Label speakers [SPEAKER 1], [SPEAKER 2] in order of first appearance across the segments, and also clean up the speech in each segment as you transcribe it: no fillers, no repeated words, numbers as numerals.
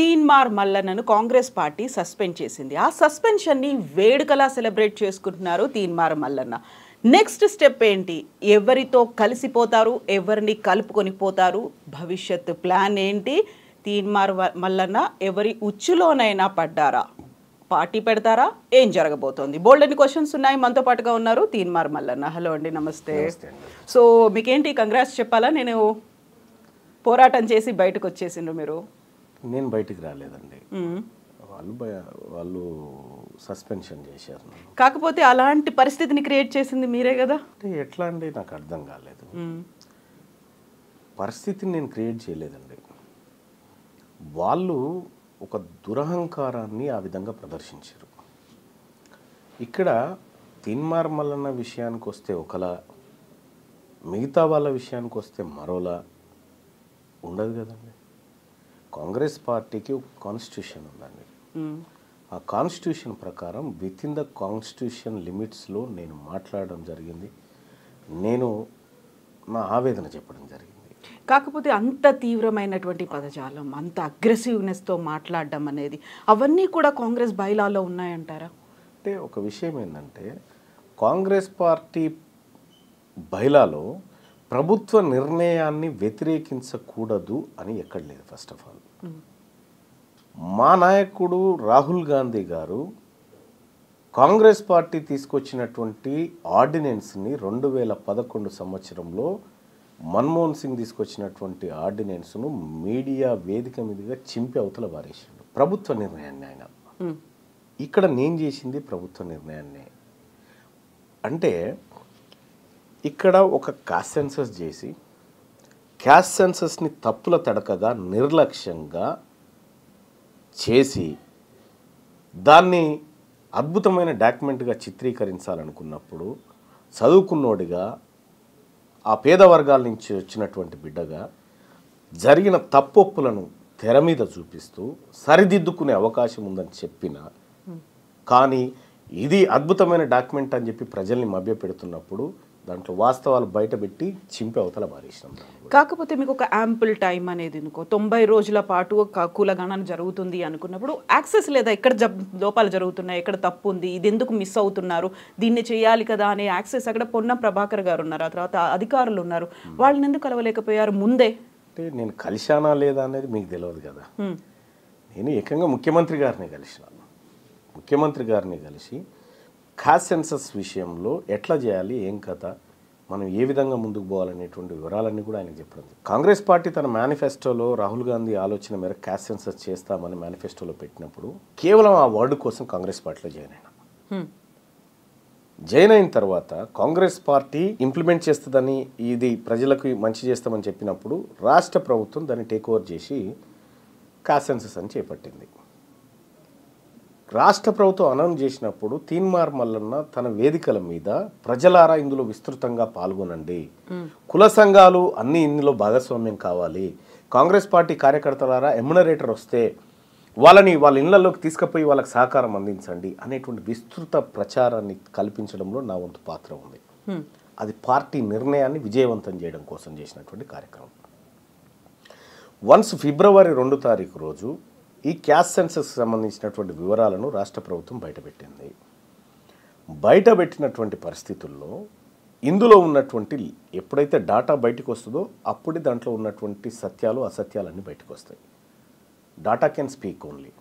[SPEAKER 1] Teenmar మల్లన్నను Congress party suspend చేసింది. ఆ సస్పెన్షన్ని వేడుకలా celebrate చేసుకుంటున్నారు తీన్మార్ మల్లన్న. నెక్స్ట్ స్టెప్ ఏంటి? ఎవరితో కలిసిపోతారు? ఎవరిని కలుపుకొని పోతారు? భవిష్యత్ ప్లాన్ ఏంటి? తీన్మార్ మల్లన్న ఎవరి ఉచ్చులోనైనా పడ్డారా? పార్టీ పెడతారా? ఏం జరగబోతోంది? బోల్డ్ అన్ని క్వశ్చన్స్ ఉన్నాయి. మనతో పాటుగా ఉన్నారు తీన్మార్ మల్లన్న. హలో అండి, నమస్తే. సో మీకేంటి కంగ్రాట్స్ చెప్పాలా? నేను పోరాటం చేసి బయటకు వచ్చేసిండ్రు మీరు.
[SPEAKER 2] నేను బయటికి రాలేదండి, వాళ్ళు సస్పెన్షన్ చేశారు.
[SPEAKER 1] కాకపోతే అలాంటి పరిస్థితిని క్రియేట్ చేసింది మీరే కదా.
[SPEAKER 2] అంటే ఎట్లా అండి, నాకు అర్థం కాలేదు. పరిస్థితిని నేను క్రియేట్ చేయలేదండి. వాళ్ళు ఒక దురహంకారాన్ని ఆ విధంగా ప్రదర్శించారు. ఇక్కడ తీన్మార్ మల్లన్న విషయానికి వస్తే ఒకలా, మిగతా వాళ్ళ విషయానికి వస్తే మరోలా ఉండదు కదండి. కాంగ్రెస్ పార్టీకి ఒక కాన్స్టిట్యూషన్ ఉందండి. ఆ కాన్స్టిట్యూషన్ ప్రకారం విత్ ఇన్ ద కాన్స్టిట్యూషన్ లిమిట్స్లో నేను మాట్లాడడం జరిగింది. నేను నా ఆవేదన చెప్పడం జరిగింది.
[SPEAKER 1] కాకపోతే అంత తీవ్రమైనటువంటి పదజాలం, అంత అగ్రెసివ్నెస్తో మాట్లాడడం అనేది అవన్నీ కూడా కాంగ్రెస్ బైలాలో ఉన్నాయంటారా?
[SPEAKER 2] అంటే ఒక విషయం ఏంటంటే, కాంగ్రెస్ పార్టీ బైలాలో ప్రభుత్వ నిర్ణయాన్ని వ్యతిరేకించకూడదు అని ఎక్కడ లేదు. ఫస్ట్ ఆఫ్ ఆల్ మా నాయకుడు రాహుల్ గాంధీ గారు కాంగ్రెస్ పార్టీ తీసుకొచ్చినటువంటి ఆర్డినెన్స్ని 2011 సంవత్సరంలో మన్మోహన్ సింగ్ తీసుకొచ్చినటువంటి ఆర్డినెన్స్ను మీడియా వేదిక మీదుగా చింపి అవతల వారేసాడు. ప్రభుత్వ నిర్ణయాన్ని ఆయన. ఇక్కడ నేను చేసింది ప్రభుత్వ నిర్ణయాన్ని. అంటే ఇక్కడ ఒక క్యాస్ట్ సెన్సస్ చేసి క్యాస్ట్ సెన్సస్ని తప్పుల తడకగా నిర్లక్ష్యంగా చేసి దాన్ని అద్భుతమైన డాక్యుమెంట్గా చిత్రీకరించాలనుకున్నప్పుడు చదువుకున్నోడిగా, ఆ పేద వర్గాల నుంచి వచ్చినటువంటి బిడ్డగా జరిగిన తప్పొప్పులను తెర మీద చూపిస్తూ సరిదిద్దుకునే అవకాశం ఉందని చెప్పిన, కానీ ఇది అద్భుతమైన డాక్యుమెంట్ అని చెప్పి ప్రజల్ని మభ్యపెడుతున్నప్పుడు దాంట్లో వాస్తవాలు బయటపెట్టి చింపి అవతల మారేసినాం.
[SPEAKER 1] కాకపోతే మీకు ఒక యాంపుల్ టైం అనేది 90 రోజుల పాటు కులగణన జరుగుతుంది అనుకున్నప్పుడు యాక్సెస్ లేదా, ఎక్కడ లోపాలు జరుగుతున్నాయి, ఎక్కడ తప్పు ఉంది, ఇది ఎందుకు మిస్ అవుతున్నారు, దీన్ని చేయాలి కదా అనే యాక్సెస్ అక్కడ పొన్నం ప్రభాకర్ గారు ఉన్నారు, ఆ తర్వాత అధికారులు ఉన్నారు. వాళ్ళని ఎందుకు కలవలేకపోయారు ముందే?
[SPEAKER 2] అంటే నేను కలిశానా లేదా అనేది మీకు తెలియదు కదా. నేను ఏకంగా ముఖ్యమంత్రి గారిని కలిసి క్యాస్ట్ సెన్సస్ విషయంలో ఎట్లా చేయాలి, ఏం కథ, మనం ఏ విధంగా ముందుకు పోవాలనేటువంటి వివరాలన్నీ కూడా ఆయనకు చెప్పడం. కాంగ్రెస్ పార్టీ తన మేనిఫెస్టోలో రాహుల్ గాంధీ ఆలోచన మేర క్యాస్ట్ సెన్సస్ చేస్తామని మేనిఫెస్టోలో పెట్టినప్పుడు కేవలం ఆ వర్డ్ కోసం కాంగ్రెస్ పార్టీలో జాయిన్ అయిన తర్వాత కాంగ్రెస్ పార్టీ ఇంప్లిమెంట్ చేస్తుందని, ఇది ప్రజలకు మంచి చేస్తామని చెప్పినప్పుడు రాష్ట్ర ప్రభుత్వం దాన్ని టేక్ ఓవర్ చేసి క్యాస్ట్ సెన్సస్ అని చేపట్టింది. రాష్ట్ర ప్రభుత్వం అనౌన్స్ చేసినప్పుడు తీన్మార్ మల్లన్న తన వేదికల మీద ప్రజలారా ఇందులో విస్తృతంగా పాల్గొనండి, కుల సంఘాలు అన్ని ఇందులో భాగస్వామ్యం కావాలి, కాంగ్రెస్ పార్టీ కార్యకర్తలారా ఎమ్యునరేటర్ వస్తే వాళ్ళని వాళ్ళ ఇళ్లలోకి తీసుకుపోయి వాళ్ళకి సహకారం అందించండి అనేటువంటి విస్తృత ప్రచారాన్ని కల్పించడంలో నా వంతు పాత్ర ఉంది. అది పార్టీ నిర్ణయాన్ని విజయవంతం చేయడం కోసం చేసినటువంటి కార్యక్రమం. వన్స్ ఫిబ్రవరి 2 తారీఖు రోజు ఈ క్యాస్ట్ సెన్సస్కి సంబంధించినటువంటి వివరాలను రాష్ట్ర ప్రభుత్వం బయటపెట్టింది. బయటపెట్టినటువంటి పరిస్థితుల్లో ఇందులో ఉన్నటువంటి ఎప్పుడైతే డాటా బయటకు వస్తుందో అప్పుడే దాంట్లో ఉన్నటువంటి సత్యాలు అసత్యాలన్నీ బయటకు వస్తాయి. Data can speak only.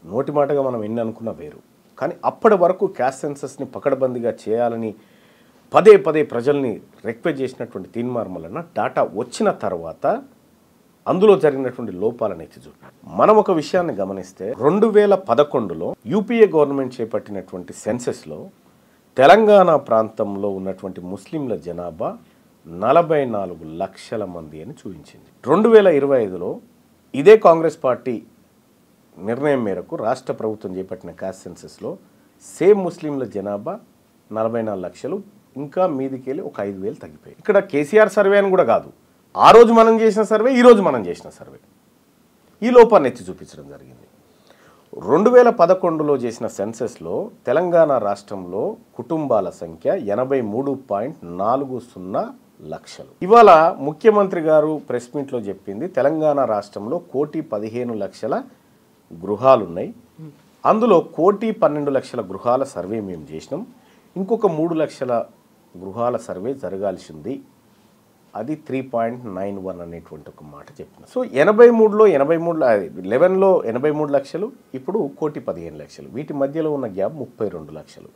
[SPEAKER 2] నోటి మాటగా మనం ఎన్ని అనుకున్నా వేరు. కానీ అప్పటి వరకు క్యాస్ట్ సెన్సస్ని పకడ్బందీగా చేయాలని పదే ప్రజల్ని రిక్వెస్ట్ చేసినటువంటి తీన్మార్ మల్లన్న డాటా వచ్చిన తర్వాత అందులో జరిగినటువంటి లోపాలను ఎత్తి చూపారు. మనం ఒక విషయాన్ని గమనిస్తే 2011లో యూపీఏ గవర్నమెంట్ చేపట్టినటువంటి సెన్సెస్లో తెలంగాణ ప్రాంతంలో ఉన్నటువంటి ముస్లింల జనాభా 44 లక్షల మంది అని చూపించింది. 2025లో ఇదే కాంగ్రెస్ పార్టీ నిర్ణయం మేరకు రాష్ట్ర ప్రభుత్వం చేపట్టిన క్యాస్ట్ సెన్సెస్లో సేమ్ ముస్లింల జనాభా 44 లక్షలు, ఇంకా మీదికెళ్ళి ఒక 5,000 తగ్గిపోయాయి. ఇక్కడ కేసీఆర్ సర్వే అని కూడా కాదు, ఆ రోజు మనం చేసిన సర్వే, ఈరోజు మనం చేసిన సర్వే ఈ లోపాన్ని ఎత్తి చూపించడం జరిగింది. 2011లో చేసిన సెన్సెస్లో తెలంగాణ రాష్ట్రంలో కుటుంబాల సంఖ్య 83.40 లక్షలు. ఇవాళ ముఖ్యమంత్రి గారు ప్రెస్ మీట్లో చెప్పింది తెలంగాణ రాష్ట్రంలో 1,15,00,000 గృహాలున్నాయి. అందులో 1,12,00,000 గృహాల సర్వే మేము చేసినాం. ఇంకొక 3 లక్షల గృహాల సర్వే జరగాల్సింది. అది 3.91 అనేటువంటి ఒక మాట చెప్పిన. సో 83లో 11లో 83 లక్షలు, ఇప్పుడు 1,15,00,000. వీటి మధ్యలో ఉన్న గ్యాప్ 32 లక్షలు.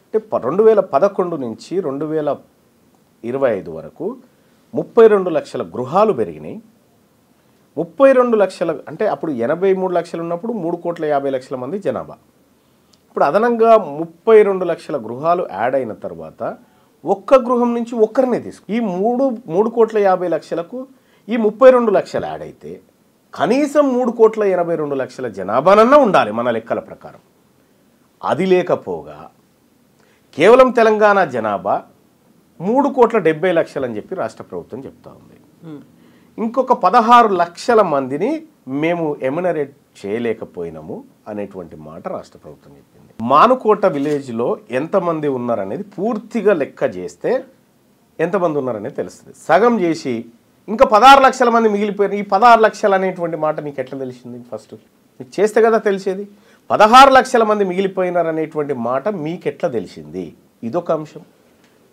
[SPEAKER 2] అంటే 2011 నుంచి 2025 వరకు 32 లక్షల గృహాలు పెరిగినాయి. 32 లక్షల అంటే అప్పుడు 83 లక్షలు ఉన్నప్పుడు 3,50,00,000 మంది జనాభా. ఇప్పుడు అదనంగా 32 లక్షల గృహాలు యాడ్ అయిన తర్వాత ఒక్క గృహం నుంచి ఒక్కరినే తీసుకు ఈ 3,50,00,000కు ఈ 32 లక్షలు యాడ్ అయితే కనీసం 3,82,00,000 జనాభానన్నా ఉండాలి మన లెక్కల ప్రకారం. అది లేకపోగా కేవలం తెలంగాణ జనాభా 3,70,00,000 అని చెప్పి రాష్ట్ర ప్రభుత్వం చెప్తా ఉంది. ఇంకొక 16 లక్షల మందిని మేము ఎమ్యునరేట్ చేయలేకపోయినాము అనేటువంటి మాట రాష్ట్ర ప్రభుత్వం చెప్పింది. మానుకోట విలేజ్లో ఎంతమంది ఉన్నారనేది పూర్తిగా లెక్క చేస్తే ఎంతమంది ఉన్నారనేది తెలుస్తుంది. సగం చేసి ఇంకా 16 లక్షల మంది మిగిలిపోయారు. ఈ 16 లక్షలు అనేటువంటి మాట నీకు ఎట్లా తెలిసింది? ఫస్ట్ మీకు చేస్తే కదా తెలిసేది. 16 లక్షల మంది మిగిలిపోయినారనేటువంటి మాట మీకెట్లా తెలిసింది? ఇదొక అంశం.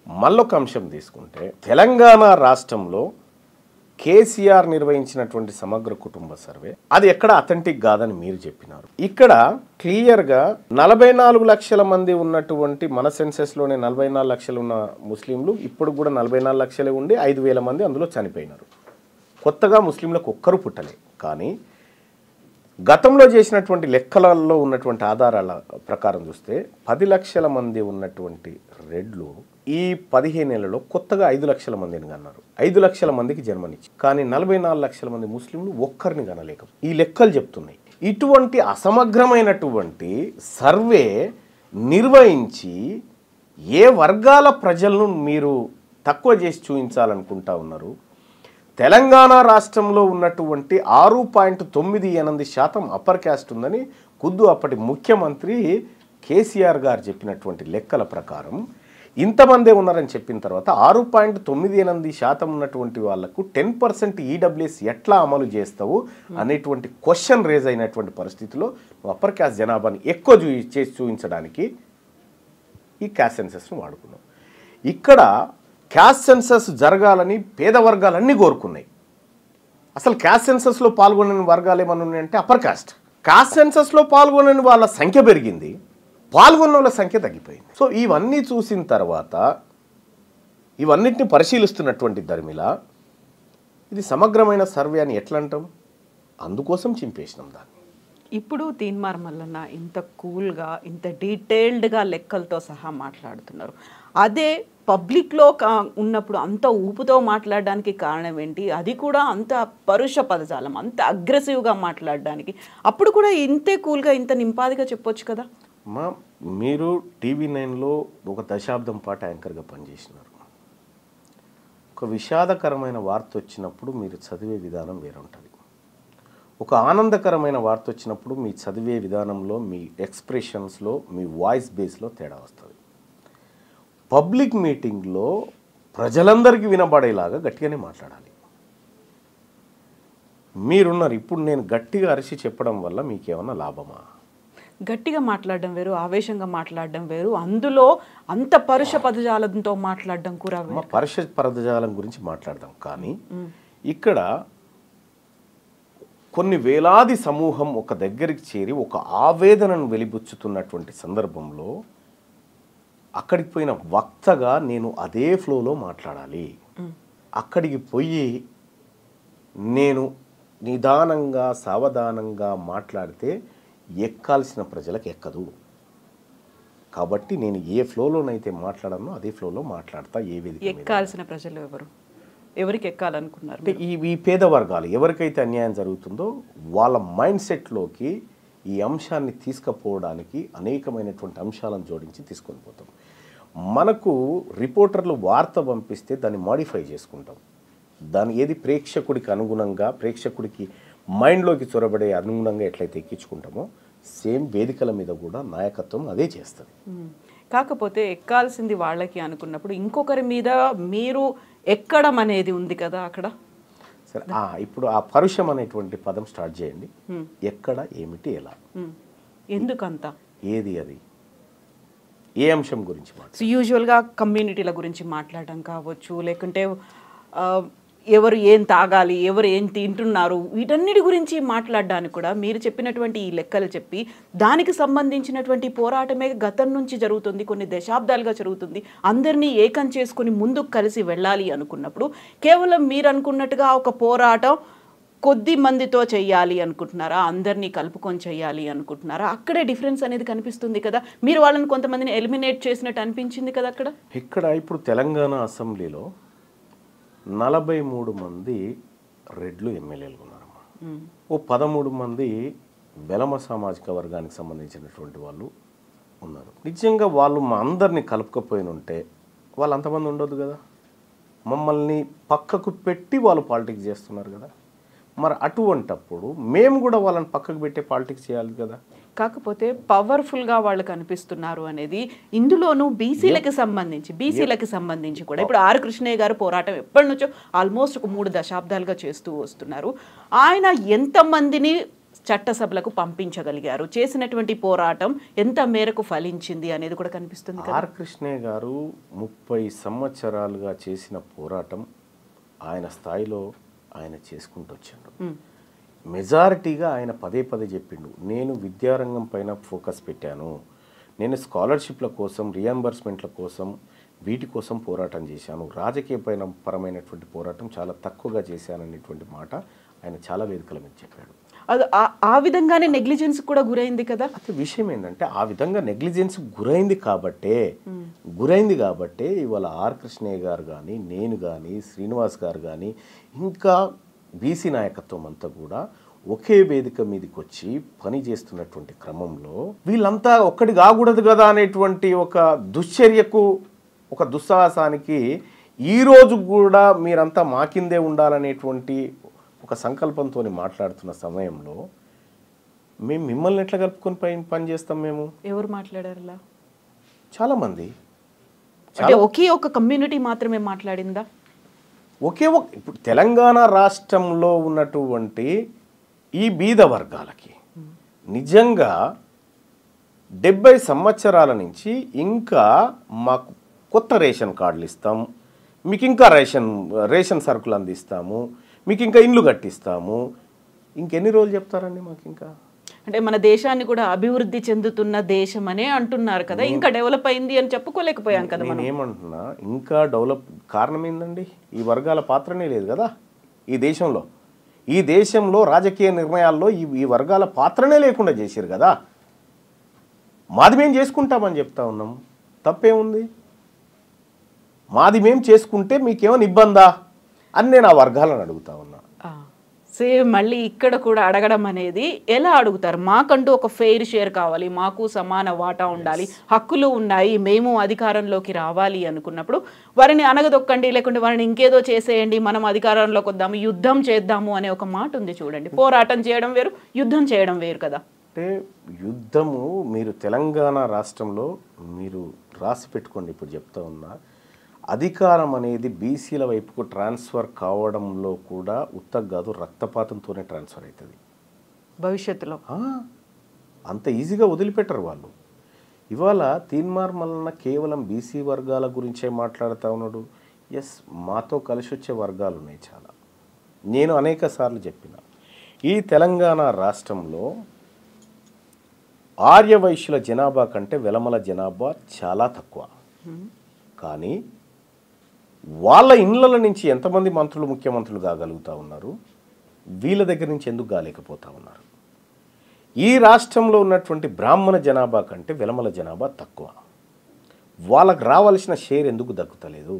[SPEAKER 2] మళ్ళొక అంశం తీసుకుంటే తెలంగాణ రాష్ట్రంలో కేసీఆర్ నిర్వహించినటువంటి సమగ్ర కుటుంబ సర్వే అది ఎక్కడ అథెంటిక్ కాదని మీరు చెప్పినారు. ఇక్కడ క్లియర్గా 44 లక్షల మంది ఉన్నటువంటి మన సెన్సెస్లోనే 44 లక్షలు ఉన్న ముస్లింలు ఇప్పుడు కూడా 44 లక్షలే ఉండి 5,000 మంది అందులో చనిపోయినారు. కొత్తగా ముస్లింలకు ఒక్కరు పుట్టలే. కానీ గతంలో చేసినటువంటి లెక్కలలో ఉన్నటువంటి ఆధారాల ప్రకారం చూస్తే 10 లక్షల మంది ఉన్నటువంటి రెడ్లు ఈ 15 ఏళ్లలో కొత్తగా 5 లక్షల మందిని కన్నారు. 5 లక్షల మందికి జన్మనిచ్చి కానీ 44 లక్షల మంది ముస్లింలు ఒక్కరిని కనలేక ఈ లెక్కలు చెప్తున్నాయి. ఇటువంటి అసమగ్రమైనటువంటి సర్వే నిర్వహించి ఏ వర్గాల ప్రజలను మీరు తక్కువ చేసి చూపించాలనుకుంటా ఉన్నారు? తెలంగాణ రాష్ట్రంలో ఉన్నటువంటి 6.98% అప్పర్ క్యాస్ట్ ఉందని ఖుద్దు అప్పటి ముఖ్యమంత్రి కేసీఆర్ గారు చెప్పినటువంటి లెక్కల ప్రకారం ఇంతమందే ఉన్నారని చెప్పిన తర్వాత 6.98% ఉన్నటువంటి వాళ్లకు 10% ఈడబ్ల్యూఎస్ ఎట్లా అమలు చేస్తావు అనేటువంటి క్వశ్చన్ రేజ్ అయినటువంటి పరిస్థితిలో అప్పర్ క్యాస్ట్ జనాభాని ఎక్కువ చేసి చూపించడానికి ఈ క్యాస్ట్ సెన్సస్ను వాడుకున్నాం. ఇక్కడ క్యాస్ట్ సెన్సస్ జరగాలని పేద వర్గాలన్నీ కోరుకున్నాయి. అసలు క్యాస్ట్ సెన్సస్లో పాల్గొనని వర్గాలు ఏమన్నా ఉన్నాయంటే అప్పర్ క్యాస్ట్. క్యాస్ట్ సెన్సస్లో పాల్గొనని వాళ్ళ సంఖ్య పెరిగింది, పాల్గొన్న వాళ్ళ సంఖ్య తగ్గిపోయింది. సో ఇవన్నీ చూసిన తర్వాత ఇవన్నిటిని పరిశీలిస్తున్నటువంటి ధర్మిల ఇది సమగ్రమైన సర్వే అని ఎట్లా అంటాం? అందుకోసం చింపేసినాం దాన్ని.
[SPEAKER 1] ఇప్పుడు తీన్మార్ మల్లన్న ఇంత కూల్గా ఇంత డీటెయిల్డ్గా లెక్కలతో సహా మాట్లాడుతున్నారు. అదే పబ్లిక్లో ఉన్నప్పుడు అంత ఊపుతో మాట్లాడడానికి కారణం ఏంటి? అది కూడా అంత పరుష పదజాలం, అంత అగ్రెసివ్గా మాట్లాడడానికి. అప్పుడు కూడా ఇంతే కూల్గా ఇంత నింపాదిగా చెప్పొచ్చు కదా.
[SPEAKER 2] మీరు TV9లో ఒక దశాబ్దం పాటు యాంకర్గా పనిచేసినారు. ఒక విషాదకరమైన వార్త వచ్చినప్పుడు మీరు చదివే విధానం వేరే ఉంటుంది. ఒక ఆనందకరమైన వార్త వచ్చినప్పుడు మీ చదివే విధానంలో, మీ ఎక్స్ప్రెషన్స్లో, మీ వాయిస్ బేస్లో తేడా వస్తుంది. పబ్లిక్ మీటింగ్లో ప్రజలందరికీ వినబడేలాగా గట్టిగానే మాట్లాడాలి. మీరున్నారు. ఇప్పుడు నేను గట్టిగా అరిచి చెప్పడం వల్ల మీకేమన్నా లాభమా?
[SPEAKER 1] గట్టిగా మాట్లాడడం వేరు, ఆవేశంగా మాట్లాడడం వేరు, అందులో అంత పరుష పదజాలంతో మాట్లాడడం కూడా వేరు.
[SPEAKER 2] పరుష పదజాలం గురించి మాట్లాడదాం. కానీ ఇక్కడ కొన్ని వేలాది సమూహం ఒక దగ్గరికి చేరి ఒక ఆవేదనను వెలిబుచ్చుతున్నటువంటి సందర్భంలో అక్కడికి పోయిన వక్తగా నేను అదే ఫ్లోలో మాట్లాడాలి. అక్కడికి పోయి నేను నిదానంగా సావధానంగా మాట్లాడితే ఎక్కాల్సిన ప్రజలకు ఎక్కదు. కాబట్టి నేను ఏ ఫ్లోలోనైతే మాట్లాడానో అదే ఫ్లోలో మాట్లాడతా. ఏ వేదిక
[SPEAKER 1] ఎక్కాల్సిన ప్రజలు ఎవరు? ఎవరికి ఎక్కాలనుకున్నారు?
[SPEAKER 2] అంటే ఈ పేద వర్గాలు ఎవరికైతే అన్యాయం జరుగుతుందో వాళ్ళ మైండ్ సెట్లోకి ఈ అంశాన్ని తీసుకుపోవడానికి అనేకమైనటువంటి అంశాలను జోడించి తీసుకొని పోతాం. మనకు రిపోర్టర్లు వార్త పంపిస్తే దాన్ని మాడిఫై చేసుకుంటాం. దాని ఏది ప్రేక్షకుడికి అనుగుణంగా, ప్రేక్షకుడికి మైండ్లోకి చొరబడే అనుగుణంగా ఎట్లయితే ఎక్కించుకుంటామో సేమ్ వేదికల మీద కూడా నాయకత్వం అదే చేస్తుంది.
[SPEAKER 1] కాకపోతే ఎక్కాల్సింది వాళ్ళకి అనుకున్నప్పుడు ఇంకొకరి మీద మీరు ఎక్కడం అనేది ఉంది కదా అక్కడ.
[SPEAKER 2] సరే, ఇప్పుడు ఆ పరుషం అనేటువంటి పదం స్టార్ట్ చేయండి. ఎక్కడ, ఏమిటి, ఎలా,
[SPEAKER 1] ఎందుకంత,
[SPEAKER 2] ఏది, అది ఏ అంశం గురించి
[SPEAKER 1] సో యూజువల్గా కమ్యూనిటీల గురించి మాట్లాడడం కావచ్చు, లేకుంటే ఎవరు ఏం తాగాలి, ఎవరు ఏం తింటున్నారు, వీటన్నిటి గురించి మాట్లాడడానికి కూడా మీరు చెప్పినటువంటి ఈ లెక్కలు చెప్పి దానికి సంబంధించినటువంటి పోరాటమే గతం నుంచి జరుగుతుంది, కొన్ని దశాబ్దాలుగా జరుగుతుంది. అందరినీ ఏకం చేసుకుని ముందుకు కలిసి వెళ్ళాలి అనుకున్నప్పుడు కేవలం మీరు అనుకున్నట్టుగా ఒక పోరాటం కొద్ది మందితో చెయ్యాలి అనుకుంటున్నారా, అందరినీ కలుపుకొని చెయ్యాలి అనుకుంటున్నారా? అక్కడే డిఫరెన్స్ అనేది కనిపిస్తుంది కదా. మీరు వాళ్ళని కొంతమందిని ఎలిమినేట్ చేసినట్టు అనిపించింది కదా అక్కడ.
[SPEAKER 2] ఇక్కడ ఇప్పుడు తెలంగాణ అసెంబ్లీలో 43 మంది రెడ్లు ఎమ్మెల్యేలు ఉన్నారమ్మా. ఓ 13 మంది వెలమ సామాజిక వర్గానికి సంబంధించినటువంటి వాళ్ళు ఉన్నారు. నిజంగా వాళ్ళు మా అందరినీ కలుపుకపోయిన ఉంటే వాళ్ళు అంతమంది ఉండొద్దు కదా. మమ్మల్ని పక్కకు పెట్టి వాళ్ళు పాలిటిక్స్ చేస్తున్నారు కదా. మరి అటువంటప్పుడు మేము కూడా వాళ్ళని పక్కకు పెట్టే పాలిటిక్స్ చేయాలి కదా.
[SPEAKER 1] కాకపోతే పవర్ఫుల్గా వాళ్ళు కనిపిస్తున్నారు అనేది ఇందులోనూ బీసీలకి సంబంధించి కూడా ఇప్పుడు ఆర్ కృష్ణయ్య గారు పోరాటం ఎప్పటి నుంచో ఆల్మోస్ట్ ఒక 3 దశాబ్దాలుగా చేస్తూ వస్తున్నారు. ఆయన ఎంతమందిని చట్టసభలకు పంపించగలిగారు, చేసినటువంటి పోరాటం ఎంత మేరకు ఫలించింది అనేది కూడా కనిపిస్తుంది.
[SPEAKER 2] ఆర్ కృష్ణయ్య గారు 30 సంవత్సరాలుగా చేసిన పోరాటం ఆయన స్థాయిలో ఆయన చేసుకుంటూ వచ్చాడు. మెజారిటీగా ఆయన పదే చెప్పిండు, నేను విద్యారంగం పైన ఫోకస్ పెట్టాను, నేను స్కాలర్షిప్ల కోసం, రియంబర్స్మెంట్ల కోసం, వీటి కోసం పోరాటం చేశాను, రాజకీయ పరమైనటువంటి పోరాటం చాలా తక్కువగా చేశాననేటువంటి మాట ఆయన చాలా వేదికల మీద చెప్పాడు.
[SPEAKER 1] అది ఆ విధంగానే నెగ్లిజెన్స్ కూడా గురైంది కదా.
[SPEAKER 2] అయితే విషయం ఏంటంటే ఆ విధంగా నెగ్లిజెన్స్ గురైంది కాబట్టే ఇవాళ ఆర్ కృష్ణయ్య గారు కానీ, నేను కానీ, శ్రీనివాస్ గారు కానీ, ఇంకా బీసీ నాయకత్వం అంతా కూడా ఒకే వేదిక మీదకి వచ్చి పని చేస్తున్నటువంటి క్రమంలో వీళ్ళంతా ఒక్కటి కాకూడదు కదా అనేటువంటి ఒక దుశ్చర్యకు, ఒక దుస్సాహసానికి ఈరోజు కూడా మీరంతా మా కిందే ఉండాలనేటువంటి ఒక సంకల్పంతో మాట్లాడుతున్న సమయంలో మేము మిమ్మల్ని ఎట్లా కలుపుకొని పని చేస్తాం? మేము
[SPEAKER 1] ఎవరు మాట్లాడారు?
[SPEAKER 2] చాలామంది.
[SPEAKER 1] ఒకే ఒక కమ్యూనిటీ మాత్రమే మాట్లాడిందా?
[SPEAKER 2] ఇప్పుడు తెలంగాణ రాష్ట్రంలో ఉన్నటువంటి ఈ బీద వర్గాలకి నిజంగా 70 సంవత్సరాల నుంచి ఇంకా మాకు కొత్త రేషన్ కార్డులు ఇస్తాం, మీకు ఇంకా రేషన్ సరుకులు అందిస్తాము, మీకు ఇంకా ఇండ్లు కట్టిస్తాము, ఇంకెన్ని రోజులు చెప్తారండి మాకు? ఇంకా
[SPEAKER 1] అంటే మన దేశాన్ని కూడా అభివృద్ధి చెందుతున్న దేశం అనే అంటున్నారు కదా, ఇంకా డెవలప్ అయింది అని చెప్పుకోలేకపోయాం కదా.
[SPEAKER 2] నేను ఏమంటున్నా, ఇంకా డెవలప్ కారణం ఏందండి? ఈ వర్గాల పాత్రనే లేదు కదా ఈ దేశంలో రాజకీయ నిర్ణయాల్లో ఈ వర్గాల పాత్రనే లేకుండా చేశారు కదా. మాది మేము చేసుకుంటామని చెప్తా ఉన్నాం, తప్పేముంది? మాది మేము చేసుకుంటే మీకేమైనా ఇబ్బందా అని నేను ఆ వర్గాలను అడుగుతా ఉన్నా.
[SPEAKER 1] సేమ్ మళ్ళీ ఇక్కడ కూడా అడగడం అనేది ఎలా అడుగుతారు? మాకంటూ ఒక ఫెయిర్ షేర్ కావాలి, మాకు సమాన వాటా ఉండాలి, హక్కులు ఉన్నాయి, మేము అధికారంలోకి రావాలి అనుకున్నప్పుడు వారిని అనగదొక్కండి, లేకుంటే వారిని ఇంకేదో చేసేయండి, మనం అధికారంలోకి వద్దాము, యుద్ధం చేద్దాము అనే ఒక మాట ఉంది చూడండి. పోరాటం చేయడం వేరు, యుద్ధం చేయడం వేరు కదా.
[SPEAKER 2] అంటే యుద్ధము మీరు తెలంగాణ రాష్ట్రంలో మీరు రాసి పెట్టుకోండి. ఇప్పుడు చెప్తా ఉన్నా, అధికారం అనేది బీసీల వైపుకు ట్రాన్స్ఫర్ కావడంలో కూడా ఉత్తగా కాదు, రక్తపాతంతోనే ట్రాన్స్ఫర్ అవుతుంది
[SPEAKER 1] భవిష్యత్తులో.
[SPEAKER 2] అంత ఈజీగా వదిలిపెట్టరు వాళ్ళు. ఇవాళ తీన్మార్ మల్లన్న కేవలం బీసీ వర్గాల గురించే మాట్లాడుతూ ఉన్నాడు. ఎస్, మాతో కలిసి వచ్చే వర్గాలు ఉన్నాయి చాలా. నేను అనేక సార్లు చెప్పిన, ఈ తెలంగాణ రాష్ట్రంలో ఆర్యవైశ్యుల జనాభా కంటే వెలమల జనాభా చాలా తక్కువ. కానీ వాళ్ళ ఇండ్ల నుంచి ఎంతమంది మంత్రులు, ముఖ్యమంత్రులు కాగలుగుతూ ఉన్నారు, వీళ్ళ దగ్గర నుంచి ఎందుకు కాలేకపోతా ఉన్నారు? ఈ రాష్ట్రంలో ఉన్నటువంటి బ్రాహ్మణ జనాభా కంటే వెలమల జనాభా తక్కువ. వాళ్ళకు రావాల్సిన షేర్ ఎందుకు దక్కుతలేదు?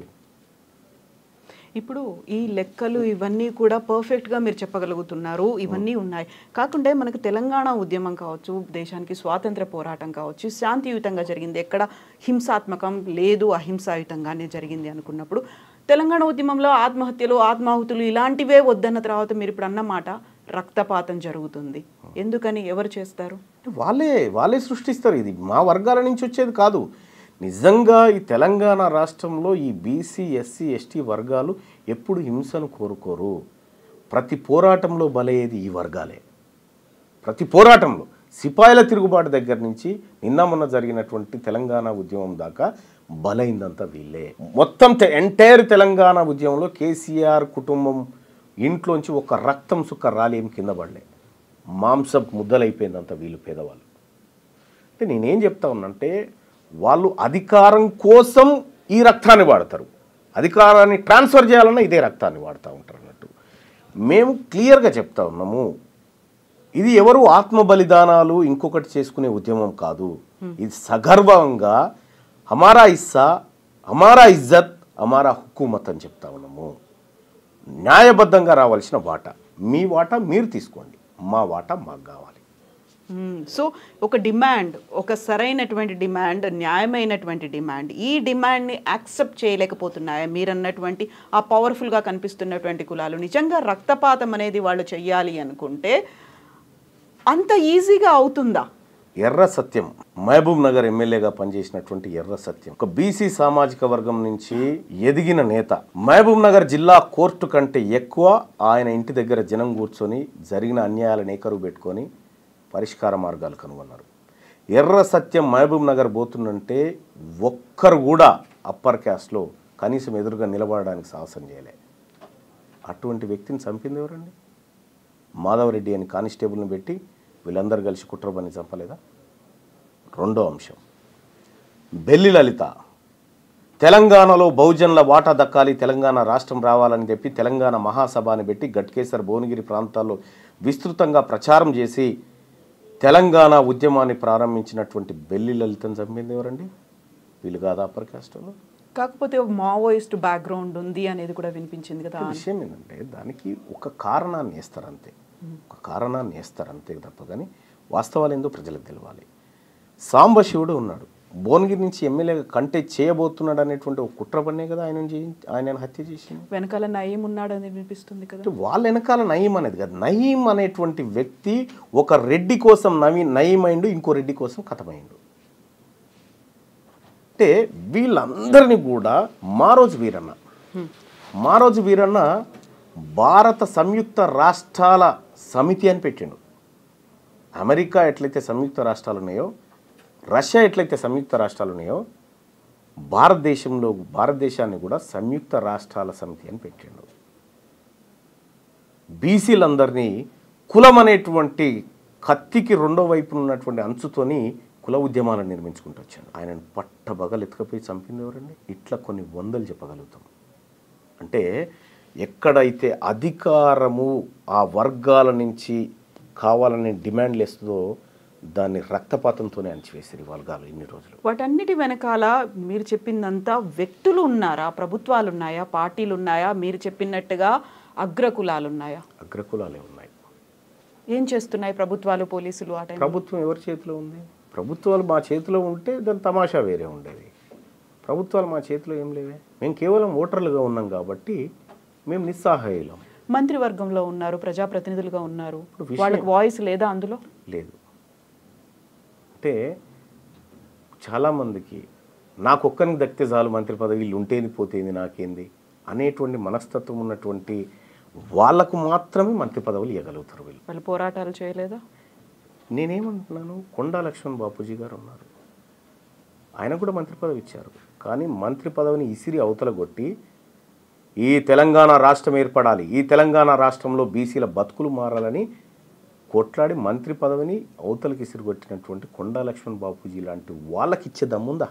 [SPEAKER 1] ఇప్పుడు ఈ లెక్కలు ఇవన్నీ కూడా పర్ఫెక్ట్గా మీరు చెప్పగలుగుతున్నారు, ఇవన్నీ ఉన్నాయి. కాకుండా మనకు తెలంగాణ ఉద్యమం కావచ్చు, దేశానికి స్వాతంత్ర పోరాటం కావచ్చు, శాంతియుతంగా జరిగింది, ఎక్కడ హింసాత్మకం లేదు, అహింసాయుతంగానే జరిగింది అనుకున్నప్పుడు తెలంగాణ ఉద్యమంలో ఆత్మహత్యలు, ఆత్మాహుతులు ఇలాంటివే వద్దన్న తర్వాత మీరు ఇప్పుడు అన్నమాట రక్తపాతం జరుగుతుంది. ఎందుకని? ఎవరు చేస్తారు?
[SPEAKER 2] వాళ్ళే సృష్టిస్తారు. ఇది మా వర్గాల నుంచి వచ్చేది కాదు. నిజంగా ఈ తెలంగాణ రాష్ట్రంలో ఈ బీసీ ఎస్సీ ఎస్టీ వర్గాలు ఎప్పుడు హింసను కోరుకోరు. ప్రతి పోరాటంలో బలయ్యేది ఈ వర్గాలే. ప్రతి పోరాటంలో సిపాయిల తిరుగుబాటు దగ్గర నుంచి నిన్న మొన్న జరిగినటువంటి తెలంగాణ ఉద్యమం దాకా బలైందంతా వీళ్ళే. మొత్తం ఎంటైర్ తెలంగాణ ఉద్యమంలో కేసీఆర్ కుటుంబం ఇంట్లోంచి ఒక రక్తం సుక్క రాలి ఏం కింద పడలే. మాంసం ముద్దలైపోయిందంతా వీళ్ళు పేదవాళ్ళు. అంటే నేనేం చెప్తా ఉన్నానంటే వాళ్ళు అధికారం కోసం ఈ రక్తాన్ని వాడతారు. అధికారాన్ని ట్రాన్స్ఫర్ చేయాలన్నా ఇదే రక్తాన్ని వాడుతూ ఉంటారు అన్నట్టు. మేము క్లియర్గా చెప్తా ఉన్నాము, ఇది ఎవరు ఆత్మ బలిదానాలు ఇంకొకటి చేసుకునే ఉద్యమం కాదు. ఇది సగర్వంగా హమారా ఇస్సా, హమారా ఇజ్జత్, హమారా హుకూమత్ అని చెప్తా ఉన్నాము. న్యాయబద్ధంగా రావాల్సిన వాటా మీ వాటా మీరు తీసుకోండి, మా వాటా మాకు కావాలి.
[SPEAKER 1] సో ఒక డిమాండ్, ఒక సరైనటువంటి డిమాండ్, న్యాయమైనటువంటి డిమాండ్, ఈ డిమాండ్ని యాక్సెప్ట్ చేయలేకపోతున్నాయా మీరు అన్నటువంటి ఆ పవర్ఫుల్గా కనిపిస్తున్నటువంటి కులాలు? నిజంగా రక్తపాతం అనేది వాళ్ళు చెయ్యాలి అనుకుంటే అంత ఈజీగా అవుతుందా?
[SPEAKER 2] ఎర్ర సత్యం మహబూబ్ నగర్ ఎమ్మెల్యేగా పనిచేసినటువంటి ఎర్ర సత్యం ఒక బీసీ సామాజిక వర్గం నుంచి ఎదిగిన నేత. మహబూబ్ నగర్ జిల్లా కోర్టు కంటే ఎక్కువ ఆయన ఇంటి దగ్గర జనం కూర్చొని జరిగిన అన్యాయాలను ఏకరువు పెట్టుకొని పరిష్కార మార్గాలు కనుగొన్నారు. ఎర్ర సత్యం మహబూబ్ నగర్ పోతుందంటే ఒక్కరు కూడా అప్పర్ క్యాస్ట్లో కనీసం ఎదురుగా నిలబడడానికి సాహసం చేయలే. అటువంటి వ్యక్తిని చంపింది ఎవరండి? మాధవరెడ్డి అని కానిస్టేబుల్ని పెట్టి వీళ్ళందరూ కలిసి కుట్రబని చంపలేదా? రెండో అంశం, బెల్లి లలిత తెలంగాణలో బహుజనుల వాటా దక్కాలి, తెలంగాణ రాష్ట్రం రావాలని చెప్పి తెలంగాణ మహాసభని పెట్టి గట్కేసర్ భువనగిరి ప్రాంతాల్లో విస్తృతంగా ప్రచారం చేసి తెలంగాణ ఉద్యమాన్ని ప్రారంభించినటువంటి బెల్లి లలితను చంపింది ఎవరండి? వీళ్ళు కాదా అప్పర్ కాస్ట్లో?
[SPEAKER 1] కాకపోతే మావోయిస్ట్ బ్యాక్గ్రౌండ్ ఉంది అనేది కూడా వినిపించింది కదా.
[SPEAKER 2] విషయం ఏంటంటే దానికి ఒక కారణాన్ని వేస్తారంతే, ఒక కారణాన్ని వేస్తారంతే తప్ప కానీ వాస్తవాలు ఏందో ప్రజలకు తెలియాలి. సాంబశివుడు ఉన్నాడు, భువనగిరి నుంచి ఎమ్మెల్యేగా కంటెస్ట్ చేయబోతున్నాడు అనేటువంటి ఒక కుట్ర పన్నే కదా ఆయన హత్య చేసింది.
[SPEAKER 1] వెనకాల నయీం ఉన్నాడు అని వినిపిస్తుంది కదా.
[SPEAKER 2] వాళ్ళ వెనకాల నయీం అనేది కదా. నయీం అనేటువంటి వ్యక్తి ఒక రెడ్డి కోసం నయీం అయిండు, ఇంకో రెడ్డి కోసం కథమైండు. అంటే వీళ్ళందరినీ కూడా మారోజు వీరన్న భారత సంయుక్త రాష్ట్రాల సమితి అని పెట్టిండు. అమెరికా ఎట్లయితే సంయుక్త రాష్ట్రాలు ఉన్నాయో, రష్యా ఎట్లయితే సంయుక్త రాష్ట్రాలు ఉన్నాయో, భారతదేశాన్ని కూడా సంయుక్త రాష్ట్రాల సమితి అని పెట్టిండు. బీసీలందరినీ కులం అనేటువంటి కత్తికి రెండో వైపు ఉన్నటువంటి అంచుతోని కుల ఉద్యమాలను నిర్మించుకుంటూ వచ్చాడు. ఆయనను పట్టబగలు ఎత్తుకపోయి చంపింది ఎవరండి? ఇట్లా కొన్ని వందలు చెప్పగలుగుతాం. అంటే ఎక్కడైతే అధికారము ఆ వర్గాల నుంచి కావాలనే డిమాండ్లు వేస్తుందో దాన్ని రక్తపాతంతోనే అణచివేసారు ఈ వర్గాలు ఇన్ని రోజులు.
[SPEAKER 1] వాటన్నిటి వెనకాల మీరు చెప్పిందంతా వ్యక్తులు ఉన్నారా, ప్రభుత్వాలు ఉన్నాయా, పార్టీలు ఉన్నాయా, మీరు చెప్పినట్టుగా అగ్రకులాలు ఉన్నాయా?
[SPEAKER 2] అగ్రకులాలే ఉన్నాయి.
[SPEAKER 1] ఏం చేస్తున్నాయి ప్రభుత్వాలు, పోలీసులు? ఆ టైం
[SPEAKER 2] ప్రభుత్వం ఎవరి చేతిలో ఉంది? ప్రభుత్వాలు మా చేతిలో ఉంటే దాని తమాషా వేరే ఉండేది. ప్రభుత్వాలు మా చేతిలో ఏం లేవే. మేము కేవలం ఓటర్లుగా ఉన్నాం కాబట్టి మేము నిస్సహాయులం.
[SPEAKER 1] మంత్రివర్గంలో ఉన్నారు, ప్రజాప్రతినిధులుగా ఉన్నారు, వాళ్ళకి వాయిస్ లేదా అందులో?
[SPEAKER 2] లేదు. అంటే చాలామందికి నాకొక్కరికి దక్కితే చాలు మంత్రి పదవి, ఉంటేది పోతేంది నాకేంది అనేటువంటి మనస్తత్వం ఉన్నటువంటి వాళ్ళకు మాత్రమే మంత్రి పదవులు ఇవ్వగలుగుతారు.
[SPEAKER 1] వాళ్ళు పోరాటాలు చేయలేదా?
[SPEAKER 2] నేనేమంటున్నాను, కొండా లక్ష్మణ్ బాపూజీ గారు ఉన్నారు, ఆయన కూడా మంత్రి పదవి ఇచ్చారు. కానీ మంత్రి పదవిని ఇసిరి అవతల కొట్టి ఈ తెలంగాణ రాష్ట్రం ఏర్పడాలి, ఈ తెలంగాణ రాష్ట్రంలో బీసీల బతుకులు మారాలని కొట్లాడి మంత్రి పదవిని అవతలకి ఇసిరిగొట్టినటువంటి కొండా లక్ష్మణ్ బాపూజీ లాంటి వాళ్ళకి ఇచ్చే దమ్ముందా?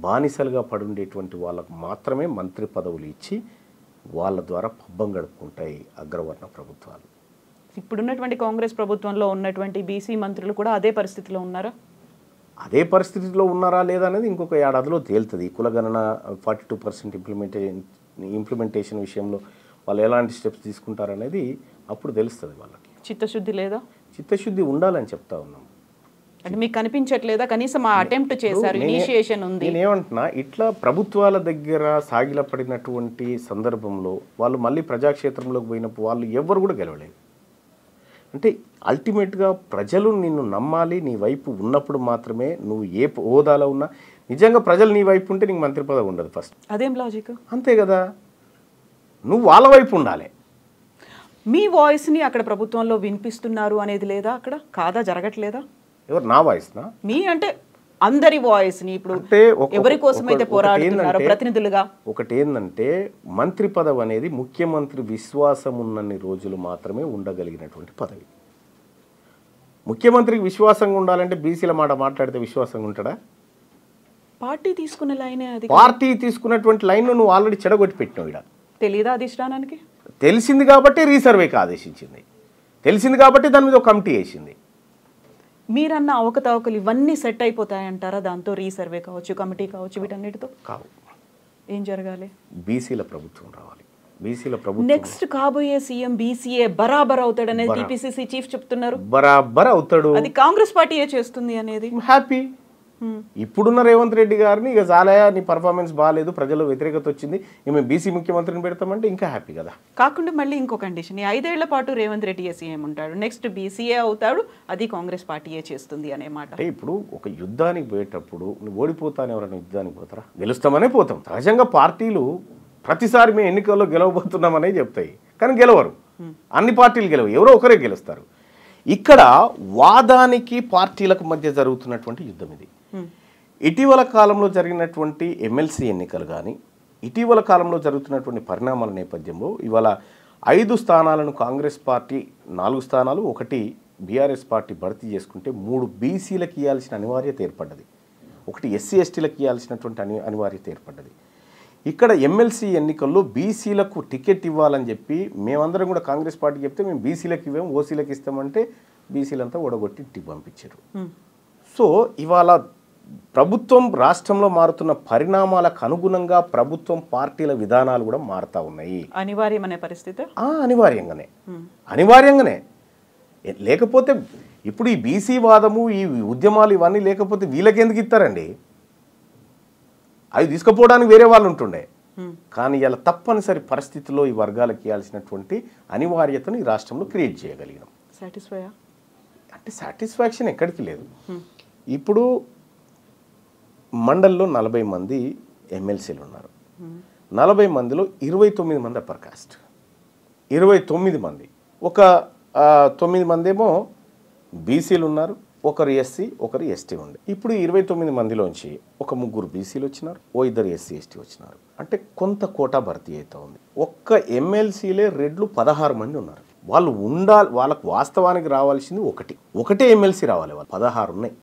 [SPEAKER 2] బానిసలుగా పడుండేటువంటి వాళ్ళకు మాత్రమే మంత్రి పదవులు ఇచ్చి వాళ్ళ ద్వారా పబ్బం గడుపుకుంటాయి అగ్రవర్ణ ప్రభుత్వాలు.
[SPEAKER 1] ఇప్పుడున్నటువంటి కాంగ్రెస్ ప్రభుత్వంలో ఉన్నటువంటి బీసీ మంత్రులు కూడా అదే పరిస్థితిలో ఉన్నారా?
[SPEAKER 2] అదే పరిస్థితిలో ఉన్నారా లేదా అనేది ఇంకొక ఏడాదిలో తేలుతుంది. కులగణన 42% ఇంప్లిమెంటేషన్ విషయంలో వాళ్ళు ఎలాంటి స్టెప్స్ తీసుకుంటారనేది అప్పుడు తెలుస్తుంది వాళ్ళకి.
[SPEAKER 1] చిత్తశుద్ధి లేదా?
[SPEAKER 2] చిత్తశుద్ధి ఉండాలని చెప్తా ఉన్నాం.
[SPEAKER 1] అంటే మీకు కనిపించట్లేదా? కనీసం ఆ అటెంప్ట్ చేశారు, ఇనిషియేషన్ ఉంది.
[SPEAKER 2] నేనేమంటున్నా, ఇట్లా ప్రభుత్వాల దగ్గర సాగిలపడినటువంటి సందర్భంలో వాళ్ళు మళ్ళీ ప్రజాక్షేత్రంలోకి పోయినప్పుడు వాళ్ళు ఎవరు కూడా గెలవలేదు. అంటే అల్టిమేట్గా ప్రజలు నిన్ను నమ్మాలి, నీ వైపు ఉన్నప్పుడు మాత్రమే నువ్వు ఏ హోదాలో ఉన్నా. నిజంగా ప్రజలు నీ వైపు ఉంటే నీకు మంత్రి పదవి ఉండదు ఫస్ట్.
[SPEAKER 1] అదేం లాజిక్?
[SPEAKER 2] అంతే కదా, నువ్వు వాళ్ళ వైపు ఉండాలి.
[SPEAKER 1] మీ వాయిస్ని అక్కడ ప్రభుత్వంలో వినిపిస్తున్నారు అనేది లేదా? అక్కడ కాదా, జరగట్లేదా?
[SPEAKER 2] ఎవరు నా వాయిస్నా?
[SPEAKER 1] మీ అంటే అందరి వాయిస్ని ఇప్పుడు ఎవరి కోసమైతే పోరాడుతున్నారో ప్రతినిధులుగా.
[SPEAKER 2] ఒకటి ఏంటంటే మంత్రి పదవి అనేది ముఖ్యమంత్రి విశ్వాసం ఉన్నన్ని రోజులు మాత్రమే ఉండగలిగినటువంటి పదవి. ముఖ్యమంత్రికి విశ్వాసంగా ఉండాలంటే బీసీల మాట మాట్లాడితే విశ్వాసంగా ఉంటాడా?
[SPEAKER 1] పార్టీ తీసుకున్న లైనే అది.
[SPEAKER 2] పార్టీ తీసుకున్నటువంటి లైన్ నువ్వు ఆల్రెడీ చెడగొట్టి పెట్టినావు. ఇక్కడ
[SPEAKER 1] తెలీదా అధిష్టానానికి?
[SPEAKER 2] తెలిసింది కాబట్టి రీసర్వేకి ఆదేశించింది, తెలిసింది కాబట్టి దాని మీద ఒక కమిటీ వేసింది.
[SPEAKER 1] మీరన్న అవకతవకలు ఇవన్నీ సెట్ అయిపోతాయంటారా దాంతో? రీసర్వే కావచ్చు, కమిటీ కావచ్చు, వీటన్నిటితో
[SPEAKER 2] కావు.
[SPEAKER 1] ఏం జరగాలి?
[SPEAKER 2] బీసీల ప్రభుత్వం రావాలి. బీసీల ప్రభుత్వం
[SPEAKER 1] నెక్స్ట్ కాబోయే సీఎం బీసీఏ బరాబర్ అవుతాడు అనేది టీపీసీసీ చీఫ్ చెప్తున్నారు.
[SPEAKER 2] బరాబర్ అవుతాడు,
[SPEAKER 1] అది కాంగ్రెస్ పార్టీయే చేస్తుంది అనేది.
[SPEAKER 2] హ్యాపీ. ఇప్పుడున్న రేవంత్ రెడ్డి గారిని ఇక చాలయా, నీ పర్ఫార్మెన్స్ బాగాలేదు, ప్రజల్లో వ్యతిరేకత వచ్చింది, మేము బీసీ ముఖ్యమంత్రిని పెడతామంటే ఇంకా హ్యాపీ కదా.
[SPEAKER 1] కాకుండా మళ్ళీ ఇంకో కండిషన్, ఈ 5 ఏళ్ల పాటు రేవంత్ రెడ్డి సీఎం ఉంటాడు, నెక్స్ట్ బీసీఏ అవుతాడు, అది కాంగ్రెస్ పార్టీయే చేస్తుంది అనే మాట.
[SPEAKER 2] అంటే ఇప్పుడు ఒక యుద్ధానికి పోయేటప్పుడు నువ్వు ఓడిపోతాను, ఎవరైనా యుద్ధానికి పోతారా? గెలుస్తామనే పోతాం. సహజంగా పార్టీలు ప్రతిసారి మేము ఎన్నికల్లో గెలవబోతున్నామనే చెప్తాయి, కానీ గెలవరు. అన్ని పార్టీలు గెలవు, ఎవరో ఒకరే గెలుస్తారు. ఇక్కడ వాదానికి పార్టీలకు మధ్య జరుగుతున్నటువంటి యుద్ధం ఇది. ఇటీవల కాలంలో జరిగినటువంటి ఎమ్మెల్సీ ఎన్నికలు కానీ, ఇటీవల కాలంలో జరుగుతున్నటువంటి పరిణామాల నేపథ్యంలో ఇవాళ 5 స్థానాలను కాంగ్రెస్ పార్టీ, 4 స్థానాలు, 1 బీఆర్ఎస్ పార్టీ భర్తీ చేసుకుంటే 3 బీసీలకు ఇవ్వాల్సిన అనివార్యత ఏర్పడ్డది, 1 ఎస్సీ ఎస్టీలకు ఇవ్వాల్సినటువంటి అనివార్యత ఏర్పడ్డది. ఇక్కడ ఎమ్మెల్సీ ఎన్నికల్లో బీసీలకు టికెట్ ఇవ్వాలని చెప్పి మేమందరం కూడా కాంగ్రెస్ పార్టీ చెప్తే మేము బీసీలకు ఇవ్వాము, ఓసీలకు ఇస్తామంటే బీసీలంతా ఓడగొట్టి ఇంటికి పంపించారు. సో ఇవాళ ప్రభుత్వం రాష్ట్రంలో మారుతున్న పరిణామాలకు అనుగుణంగా ప్రభుత్వం పార్టీల విధానాలు కూడా మారుతూ ఉన్నాయి.
[SPEAKER 1] అనివార్యమనే పరిస్థితి.
[SPEAKER 2] అనివార్యంగానే లేకపోతే ఇప్పుడు ఈ బీసీ వాదము, ఈ ఉద్యమాలు ఇవన్నీ లేకపోతే వీళ్ళకెందుకు ఇస్తారండి? అవి తీసుకుపోవడానికి వేరే వాళ్ళు ఉంటుండే. కానీ ఇలా తప్పనిసరి పరిస్థితుల్లో ఈ వర్గాలకు ఇవ్వాల్సినటువంటి అనివార్యతను ఈ రాష్ట్రంలో క్రియేట్ చేయగలిగినాం. అంటే సాటిస్ఫాక్షన్ ఎక్కడికి లేదు. ఇప్పుడు మండల్లో 40 మంది ఎమ్మెల్సీలు ఉన్నారు. 40 మందిలో 29 మంది అప్పర్ కాస్ట్, 29 మంది, ఒక 9 మంది ఏమో బీసీలు ఉన్నారు, ఒకరు ఎస్సీ, ఒకరు ఎస్టీ ఉంది. ఇప్పుడు 29 మందిలోంచి ఒక 3 బీసీలు వచ్చినారు, 2 ఎస్సీ ఎస్టీ వచ్చినారు. అంటే కొంత కోటా భర్తీ అవుతా ఉంది. ఒక్క ఎమ్మెల్సీలే రెడ్లు 16 మంది ఉన్నారు. వాళ్ళు ఉండాలి, వాళ్ళకు వాస్తవానికి రావాల్సింది ఒకటే ఎమ్మెల్సీ రావాలి, వాళ్ళు 16 ఉన్నాయి.